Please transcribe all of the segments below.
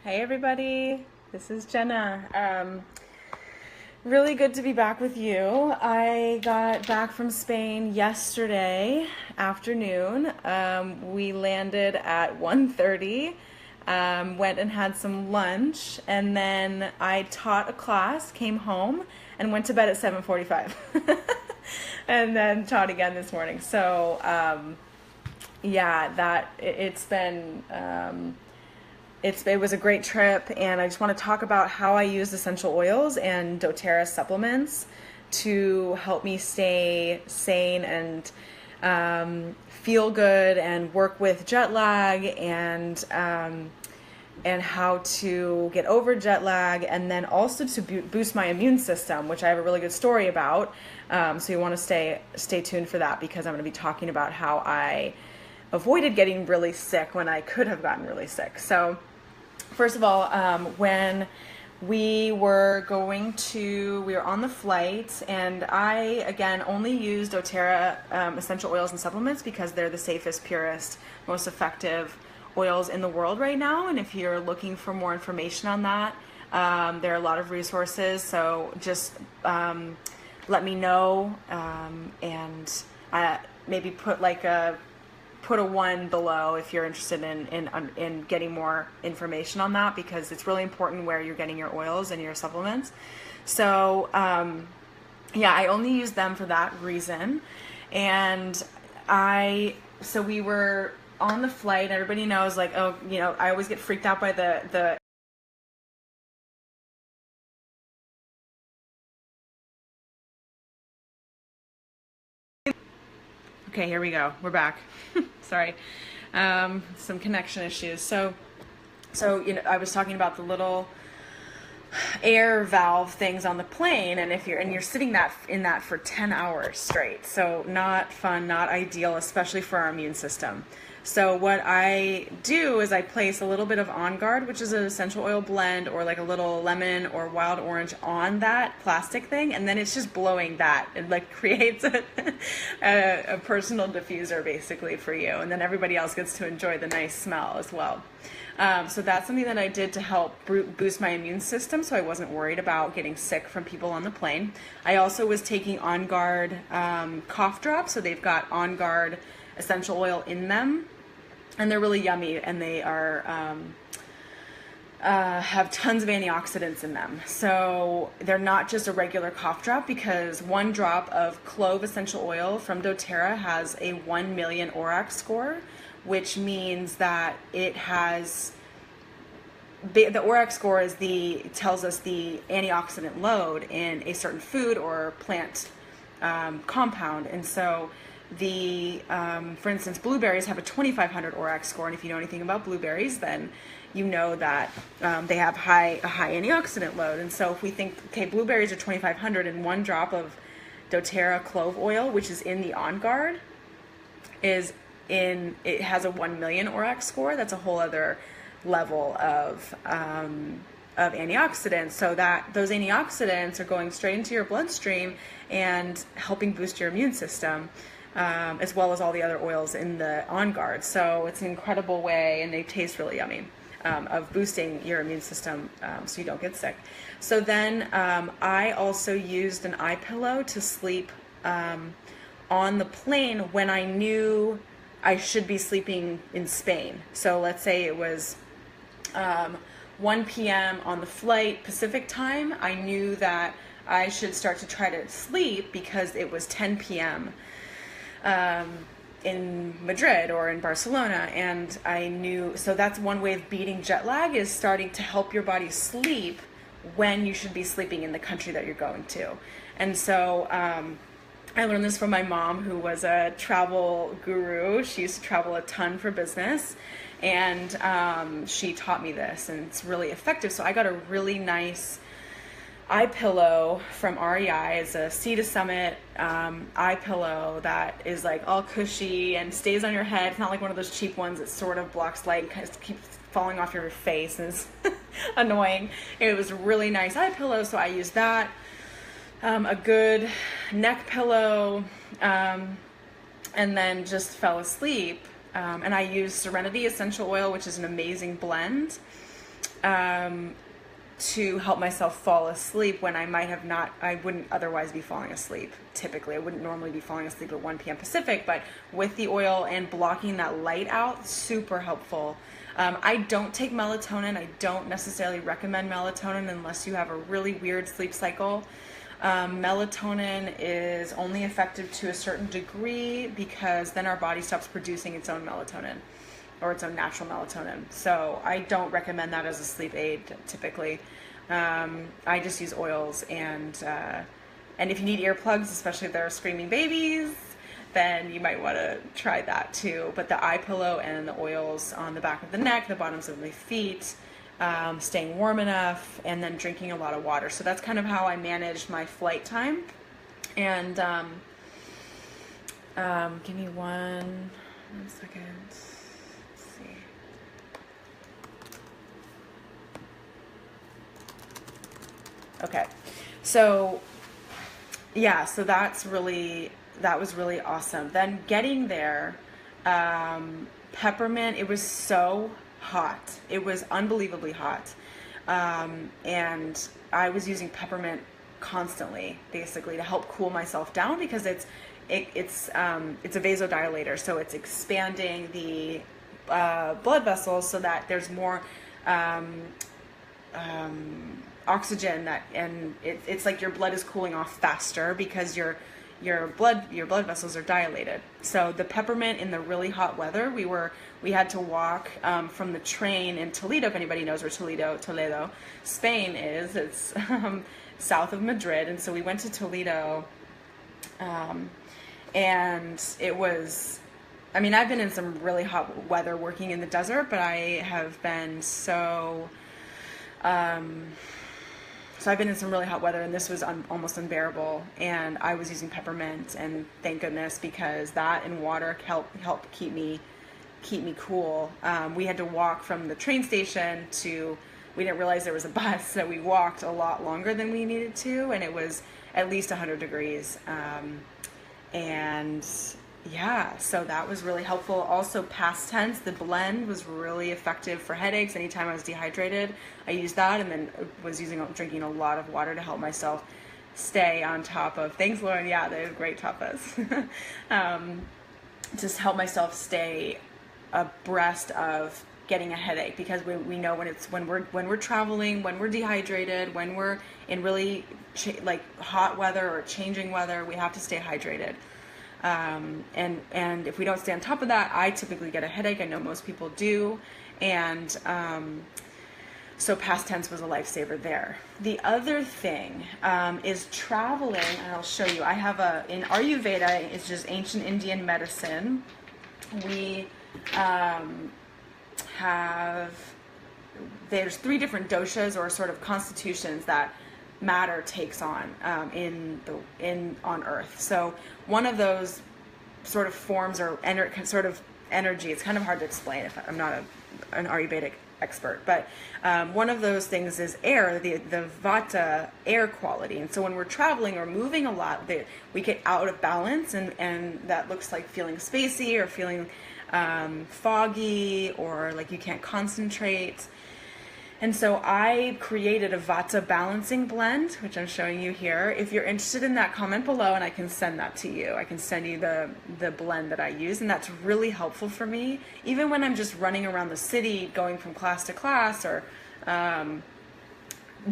Hey everybody, this is Jenna. Really good to be back with you. I got back from Spain yesterday afternoon. We landed at 1:30, went and had some lunch, and then I taught a class, came home, and went to bed at 7:45. And then taught again this morning. So, yeah, it's been it was a great trip, and I just want to talk about how I use essential oils and doterra supplements to help me stay sane and feel good and work with jet lag and how to get over jet lag, and then also to boost my immune system, which I have a really good story about. So you want to stay tuned for that, because I'm going to be talking about how I avoided getting really sick when I could have gotten really sick. So first of all, when we were on the flight, and I, again, only use doTERRA essential oils and supplements because they're the safest, purest, most effective oils in the world right now. And if you're looking for more information on that, there are a lot of resources. So just let me know, and maybe put a one below if you're interested in getting more information on that, because it's really important where you're getting your oils and your supplements. So yeah, I only use them for that reason. And so we were on the flight, and everybody knows, like, oh, I always get freaked out by the Okay, here we go. We're back. Sorry. Some connection issues. So I was talking about the little air valve things on the plane, and you're sitting in that for 10 hours straight. So not fun, not ideal, especially for our immune system. So what I do is I place a little bit of On Guard, which is an essential oil blend, or like a little lemon or wild orange on that plastic thing, and then it's just blowing that. It like creates a personal diffuser basically for you, and then everybody else gets to enjoy the nice smell as well. So that's something that I did to help boost my immune system, so I wasn't worried about getting sick from people on the plane. I also was taking On Guard cough drops, so they've got On Guard essential oil in them, and they're really yummy, and they are have tons of antioxidants in them. So they're not just a regular cough drop, because one drop of clove essential oil from doTERRA has a 1 million ORAC score, which means that it has the ORAC score tells us the antioxidant load in a certain food or plant compound. And so for instance, blueberries have a 2,500 ORAC score, and if you know anything about blueberries, then you know that they have a high antioxidant load. And so if we think, okay, blueberries are 2,500, and one drop of doTERRA clove oil, which is in the On Guard, it has a 1 million ORAC score. That's a whole other level of antioxidants, so that those antioxidants are going straight into your bloodstream and helping boost your immune system, as well as all the other oils in the On Guard. So it's an incredible way, and they taste really yummy, of boosting your immune system, so you don't get sick. So then I also used an eye pillow to sleep on the plane when I knew I should be sleeping in Spain. So let's say it was 1 p.m. on the flight, Pacific time. I knew that I should start to try to sleep because it was 10 p.m. In Madrid or in Barcelona, and I knew, so that's one way of beating jet lag, is starting to help your body sleep when you should be sleeping in the country that you're going to. And so I learned this from my mom, who was a travel guru. She used to travel a ton for business, and she taught me this, and it's really effective. So I got a really nice eye pillow from REI. It's a Sea to Summit eye pillow that is like all cushy and stays on your head. It's not like one of those cheap ones that sort of blocks light and kind of keeps falling off your face and is annoying. It was a really nice eye pillow, so I used that. A good neck pillow, and then just fell asleep. And I used Serenity Essential Oil, which is an amazing blend. to help myself fall asleep when I might have not, I wouldn't otherwise be falling asleep. Typically, I wouldn't normally be falling asleep at 1 p.m. Pacific, but with the oil and blocking that light out, super helpful. I don't take melatonin. I don't necessarily recommend melatonin unless you have a really weird sleep cycle. Melatonin is only effective to a certain degree because then our body stops producing its own melatonin or its own natural melatonin. So I don't recommend that as a sleep aid typically. I just use oils and if you need earplugs, especially if there are screaming babies, then you might want to try that too. But the eye pillow and the oils on the back of the neck, the bottoms of my feet, staying warm enough, and then drinking a lot of water. So that's kind of how I managed my flight time. And give me one second. Let's see. Okay, so yeah, so that was really awesome. Then getting there, peppermint, it was so hot. It was unbelievably hot. And I was using peppermint constantly, basically, to help cool myself down because it's a vasodilator. So it's expanding the blood vessels so that there's more oxygen and it's like your blood is cooling off faster because your blood vessels are dilated. So the peppermint in the really hot weather, we had to walk from the train in Toledo. If anybody knows where Toledo, Spain is, it's south of Madrid. And so we went to Toledo, and it was, I mean, I've been in some really hot weather working in the desert, but I have been so I've been in some really hot weather, and this was almost unbearable. And I was using peppermint, and thank goodness, because that and water help keep me cool. We had to walk from the train station we didn't realize there was a bus, so we walked a lot longer than we needed to, and it was at least 100 degrees. And yeah, so that was really helpful. Also, past tense, the blend was really effective for headaches. Anytime I was dehydrated, I used that, and then was drinking a lot of water to help myself stay on top of. Thanks, Lauren. Yeah, they have great tapas. Just help myself stay abreast of getting a headache, because we know when we're traveling, when we're dehydrated, when we're in really hot weather or changing weather, we have to stay hydrated. And if we don't stay on top of that, I typically get a headache. I know most people do. And so past tense was a lifesaver there. The other thing is traveling, and I'll show you. I have in Ayurveda, it's just ancient Indian medicine. We there's 3 different doshas, or sort of constitutions, that matter takes on on Earth. So one of those sort of forms or sort of energy. It's kind of hard to explain if I'm not an Ayurvedic expert, but one of those things is air, the vata air quality. And so when we're traveling or moving a lot, we get out of balance, and that looks like feeling spacey or feeling foggy, or like you can't concentrate. And so I created a Vata balancing blend, which I'm showing you here. If you're interested in that, comment below and I can send that to you. I can send you the blend that I use, and that's really helpful for me. Even when I'm just running around the city, going from class to class, or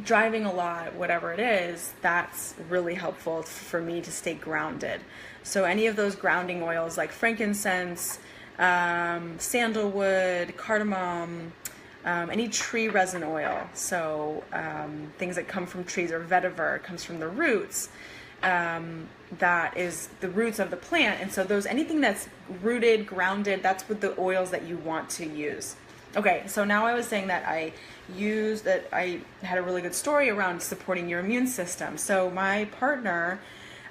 driving a lot, whatever it is, that's really helpful for me to stay grounded. So any of those grounding oils like frankincense, sandalwood, cardamom, any tree resin oil, so things that come from trees, or vetiver comes from the roots, that is the roots of the plant, and so anything that's rooted, grounded, that's what the oils that you want to use. Okay, so now I was saying that I had a really good story around supporting your immune system. So my partner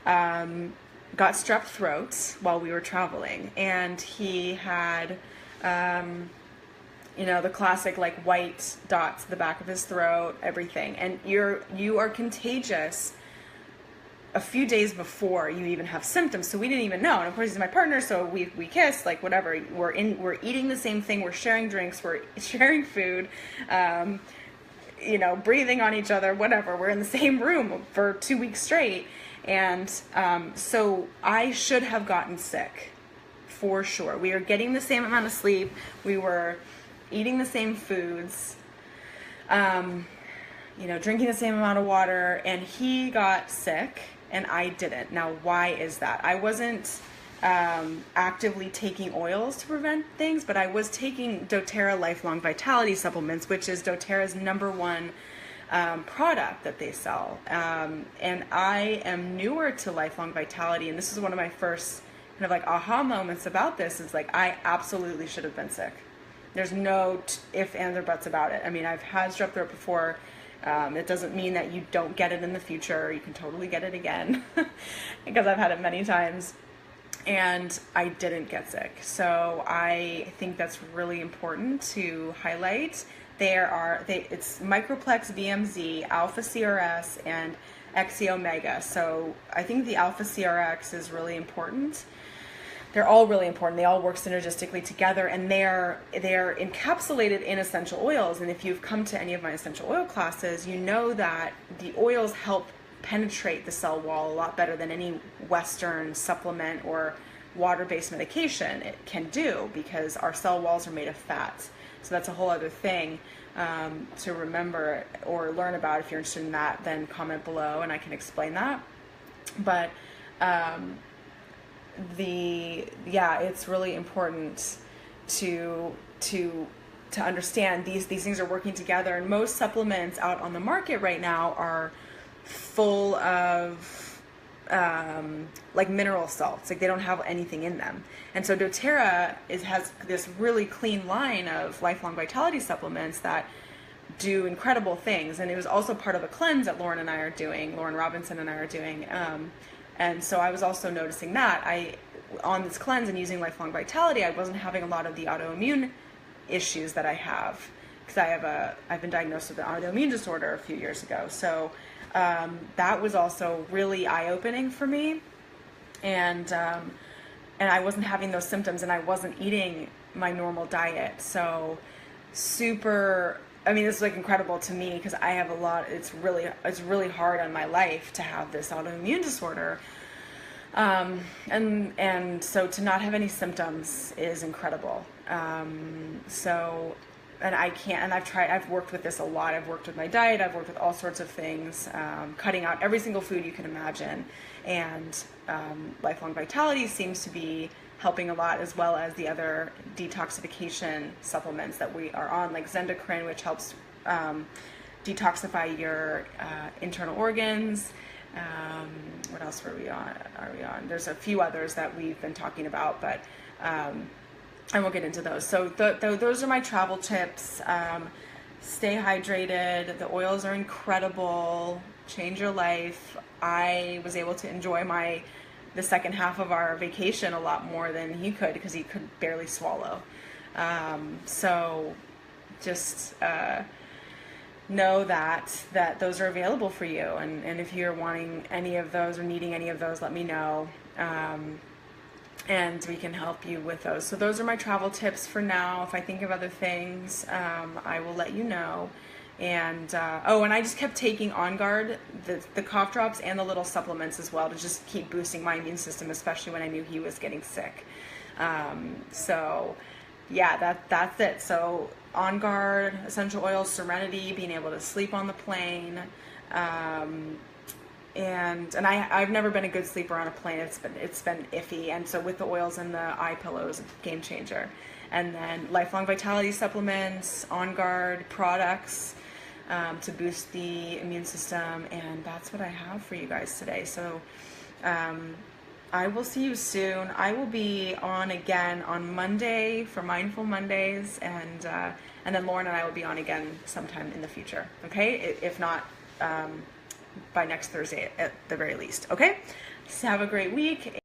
got strep throat while we were traveling, and he had the classic white dots at the back of his throat, everything. And you are contagious a few days before you even have symptoms. So we didn't even know. And of course he's my partner, so we kissed, whatever. We're eating the same thing, we're sharing drinks, we're sharing food. you know, breathing on each other, whatever. We're in the same room for 2 weeks straight. And so I should have gotten sick for sure. We were getting the same amount of sleep. We were eating the same foods, you know, drinking the same amount of water, and he got sick and I didn't. Now, why is that? I wasn't actively taking oils to prevent things, but I was taking doTERRA Lifelong Vitality supplements, which is doTERRA's #1 product that they sell. And I am newer to Lifelong Vitality, and this is one of my first kind of like aha moments about this. Is like, I absolutely should have been sick. There's no if, ands, or buts about it. I mean, I've had strep throat before. It doesn't mean that you don't get it in the future. You can totally get it again because I've had it many times. And I didn't get sick. So I think that's really important to highlight. It's Microplex VMZ, Alpha CRS, and XE Omega. So I think the Alpha CRX is really important. They're all really important. They all work synergistically together, and they're encapsulated in essential oils. And if you've come to any of my essential oil classes, you know that the oils help penetrate the cell wall a lot better than any Western supplement or water-based medication it can do, because our cell walls are made of fat. So that's a whole other thing to remember or learn about. If you're interested in that, then comment below and I can explain that. But it's really important to understand these things are working together, and most supplements out on the market right now are full of like mineral salts. Like, they don't have anything in them. And so doTERRA has this really clean line of Lifelong Vitality supplements that do incredible things. And it was also part of a cleanse that Lauren Robinson and I are doing. And so I was also noticing that on this cleanse and using Lifelong Vitality, I wasn't having a lot of the autoimmune issues that I have, because I've been diagnosed with an autoimmune disorder a few years ago. So that was also really eye-opening for me, and I wasn't having those symptoms, and I wasn't eating my normal diet. So I mean, this is like incredible to me, because I have it's really hard on my life to have this autoimmune disorder. And so to not have any symptoms is incredible. I've worked with this a lot. I've worked with my diet. I've worked with all sorts of things, cutting out every single food you can imagine. And Lifelong Vitality seems to be helping a lot, as well as the other detoxification supplements that we are on, like Zendocrine, which helps detoxify your internal organs. What else are we on? There's a few others that we've been talking about, but and we'll get into those. So those are my travel tips. Stay hydrated. The oils are incredible. Change your life. I was able to enjoy the second half of our vacation a lot more than he could, because he could barely swallow. So just know that those are available for you. And if you're wanting any of those or needing any of those, let me know. And we can help you with those. So those are my travel tips for now. If I think of other things, I will let you know. And and I just kept taking On Guard, the cough drops, and the little supplements as well, to just keep boosting my immune system, especially when I knew he was getting sick. So yeah, that's it. So On Guard, essential oils, Serenity, being able to sleep on the plane. And I've never been a good sleeper on a plane. It's been iffy. And so with the oils and the eye pillows, game changer. And then Lifelong Vitality supplements, On Guard products to boost the immune system. And that's what I have for you guys today. So I will see you soon. I will be on again on Monday for Mindful Mondays, and then Lauren and I will be on again sometime in the future. Okay, if not by next Thursday at the very least. Okay, so have a great week.